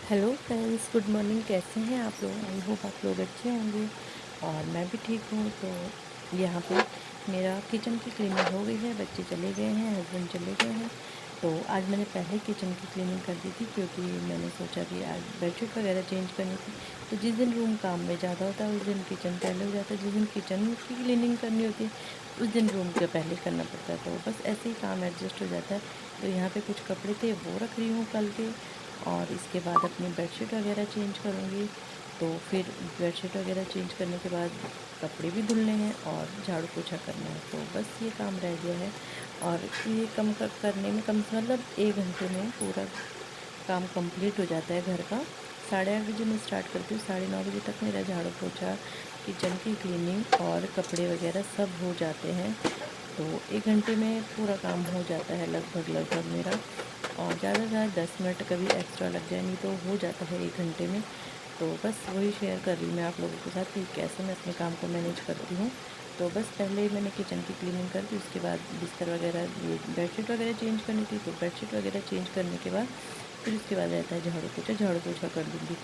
Hello friends, good morning. कैसे हैं आप लोग? आई होप आप लोग अच्छे होंगे और मैं भी ठीक हूँ। तो यहाँ पे मेरा किचन की क्लीनिंग हो गई है। बच्चे चले गए हैं, हस्बैंड चले गए हैं। तो आज मैंने पहले किचन की क्लीनिंग कर दी थी, क्योंकि मैंने सोचा कि आज बेडशीट वगैरह चेंज करनी थी। तो जिस दिन रूम काम में ज़्यादा होता है उस दिन किचन पहले हो जाता है, जिस दिन किचन की क्लीनिंग करनी होती है उस दिन रूम के पहले करना पड़ता है। तो बस ऐसे ही काम एडजस्ट हो जाता है। तो यहाँ पे कुछ कपड़े थे वो रख रही हूँ कल के, और इसके बाद अपनी बेडशीट वगैरह चेंज करूँगी। तो फिर बेडशीट वगैरह चेंज करने के बाद कपड़े भी धुलने हैं और झाड़ू पोछा करना है। तो बस ये काम रह गया है, और ये करने में कम से मतलब 1 घंटे में पूरा काम कंप्लीट हो जाता है घर का। 8:30 बजे मैं स्टार्ट करती हूँ, 9:30 बजे तक मेरा झाड़ू पोछा, किचन की क्लीनिंग और कपड़े वगैरह सब हो जाते हैं। तो 1 घंटे में पूरा काम हो जाता है लगभग मेरा। और ज़्यादा से ज़्यादा 10 मिनट कभी एक्स्ट्रा लग जाए, नहीं तो हो जाता है 1 घंटे में। तो बस वही शेयर कर रही हूँ मैं आप लोगों के साथ कि कैसे मैं अपने काम को मैनेज करती हूँ। तो बस पहले ही मैंने किचन की क्लीनिंग कर दी, उसके बाद बिस्तर वगैरह, ये बेडशीट वगैरह चेंज करनी थी। तो बेडशीट वगैरह चेंज करने के बाद फिर उसके बाद रहता है झाड़ू पोछा कर दूँगी।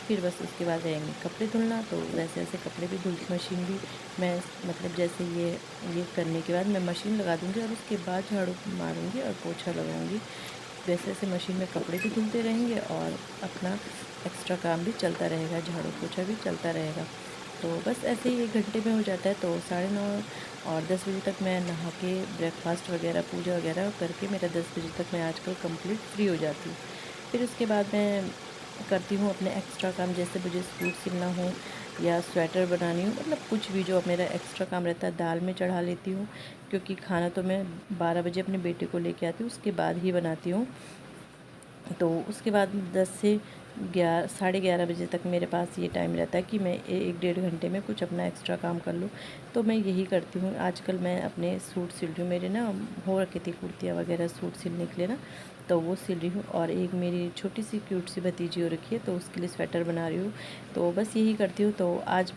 फिर बस उसके बाद रहेंगे कपड़े धुलना। तो वैसे वैसे कपड़े भी धुल, मशीन भी मैं मतलब जैसे ये करने के बाद मैं मशीन लगा दूँगी और उसके बाद झाड़ू मारूँगी और पोछा लगाऊँगी। वैसे वैसे मशीन में कपड़े भी धुलते रहेंगे और अपना एक्स्ट्रा काम भी चलता रहेगा, झाड़ू पोछा भी चलता रहेगा। तो बस ऐसे ही 1 घंटे में हो जाता है। तो 9:30 और 10 बजे तक मैं नहा के ब्रेकफास्ट वगैरह, पूजा वगैरह करके मेरा 10 बजे तक मैं आजकल कंप्लीट फ्री हो जाती हूँ। फिर उसके बाद मैं करती हूँ अपने एक्स्ट्रा काम, जैसे मुझे सूट सिलना हो या स्वेटर बनानी हो, मतलब कुछ भी जो मेरा एक्स्ट्रा काम रहता है दाल में चढ़ा लेती हूँ। क्योंकि खाना तो मैं 12 बजे अपने बेटे को लेके आती हूँ, उसके बाद ही बनाती हूँ। तो उसके बाद 10 से 11, 11:30 बजे तक मेरे पास ये टाइम रहता है कि मैं 1 डेढ़ घंटे में कुछ अपना एक्स्ट्रा काम कर लूँ। तो मैं यही करती हूँ। आजकल मैं अपने सूट सिल रही हूँ, मेरे ना हो रखी थी कुर्तियाँ वगैरह सूट सिलने के लिए ना, तो वो सिल रही हूँ। और एक मेरी छोटी सी क्यूट सी भतीजी हो रखी है, तो उसके लिए स्वेटर बना रही हूँ। तो बस यही करती हूँ। तो आज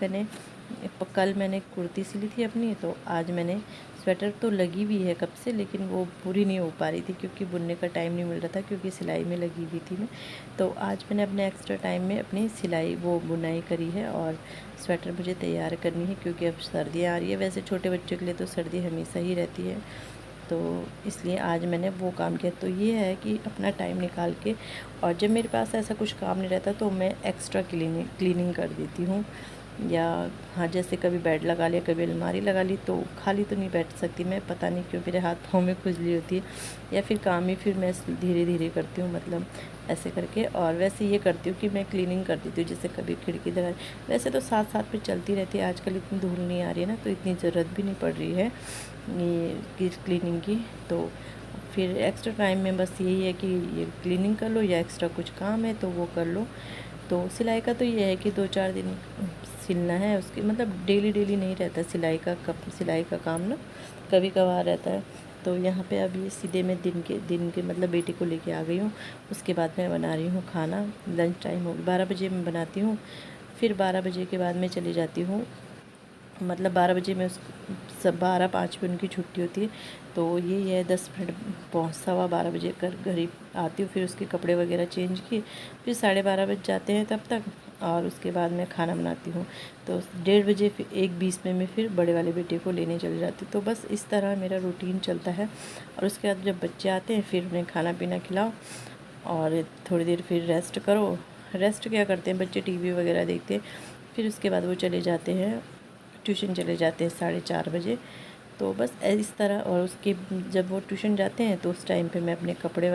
कल मैंने कुर्ती सिली थी अपनी, तो आज मैंने स्वेटर तो लगी हुई है कब से, लेकिन वो पूरी नहीं हो पा रही थी क्योंकि बुनने का टाइम नहीं मिल रहा था, क्योंकि सिलाई में लगी हुई थी मैं। तो आज मैंने अपने एक्स्ट्रा टाइम में अपनी सिलाई वो बुनाई करी है, और स्वेटर मुझे तैयार करनी है क्योंकि अब सर्दियाँ आ रही है। वैसे छोटे बच्चों के लिए तो सर्दी हमेशा ही रहती है, तो इसलिए आज मैंने वो काम किया। तो ये है कि अपना टाइम निकाल के, और जब मेरे पास ऐसा कुछ काम नहीं रहता तो मैं एक्स्ट्रा क्लीनिंग कर देती हूँ। या हाँ, जैसे कभी बेड लगा लिया, कभी अलमारी लगा ली, तो खाली तो नहीं बैठ सकती मैं, पता नहीं क्यों मेरे हाथ पाँव में खुजली होती है, या फिर काम ही फिर मैं धीरे धीरे करती हूँ, मतलब ऐसे करके। और वैसे ये करती हूँ कि मैं क्लीनिंग कर देती हूँ, जैसे कभी खिड़की दरवाज़ा, वैसे तो साथ साथ में चलती रहती है। आजकल इतनी धूल नहीं आ रही है ना, तो इतनी ज़रूरत भी नहीं पड़ रही है ये क्लीनिंग की। तो फिर एक्स्ट्रा टाइम में बस यही है कि ये क्लीनिंग कर लो, या एक्स्ट्रा कुछ काम है तो वो कर लो। तो सिलाई का तो ये है कि 2-4 दिन सिलना है, उसकी मतलब डेली डेली नहीं रहता सिलाई का काम ना, कभी कभार रहता है। तो यहाँ पे अभी सीधे मैं दिन के मतलब बेटे को लेके आ गई हूँ। उसके बाद मैं बना रही हूँ खाना। लंच टाइम हो गया, 12 बजे मैं बनाती हूँ। फिर 12 बजे के बाद मैं चली जाती हूँ, मतलब 12 बजे में उस सब 12:05 पे उनकी छुट्टी होती है। तो यही है 10 मिनट, 11:15 बजे कर घर ही आती हूँ। फिर उसके कपड़े वगैरह चेंज किए, फिर 12:30 बज जाते हैं तब तक, और उसके बाद मैं खाना बनाती हूँ। तो 1:30 बजे फिर 1:20 में मैं फिर बड़े वाले बेटे को लेने चली जाती हूँ। तो बस इस तरह मेरा रूटीन चलता है। और उसके बाद जब बच्चे आते हैं फिर उन्हें खाना पीना खिलाओ, और थोड़ी देर फिर रेस्ट करो। रेस्ट क्या करते हैं बच्चे, टीवी वगैरह देखते हैं। फिर उसके बाद वो चले जाते हैं ट्यूशन, चले जाते हैं 4:30 बजे। तो बस इस तरह। और उसके जब वो ट्यूशन जाते हैं तो उस टाइम पे मैं अपने कपड़े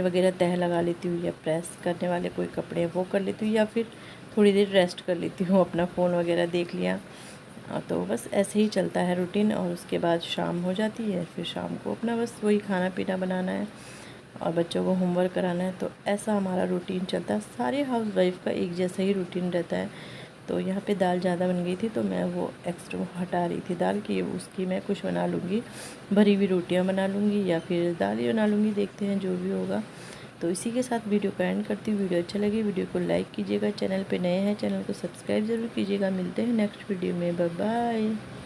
वगैरह तह लगा लेती हूँ, या प्रेस करने वाले कोई कपड़े हैं वो कर लेती हूँ, या फिर थोड़ी देर रेस्ट कर लेती हूँ, अपना फ़ोन वगैरह देख लिया। तो बस ऐसे ही चलता है रूटीन। और उसके बाद शाम हो जाती है, फिर शाम को अपना बस वही खाना पीना बनाना है और बच्चों को होमवर्क कराना है। तो ऐसा हमारा रूटीन चलता है। सारे हाउसवाइफ का एक जैसा ही रूटीन रहता है। तो यहाँ पे दाल ज़्यादा बन गई थी, तो मैं वो एक्स्ट्रा हटा रही थी दाल की, उसकी मैं कुछ बना लूँगी, भरी हुई रोटियाँ बना लूँगी, या फिर दाल ही बना लूँगी, देखते हैं जो भी होगा। तो इसी के साथ वीडियो को एंड करती हूँ। वीडियो अच्छा लगे वीडियो को लाइक कीजिएगा, चैनल पे नए हैं चैनल को सब्सक्राइब ज़रूर कीजिएगा। मिलते हैं नेक्स्ट वीडियो में, बाय बाय।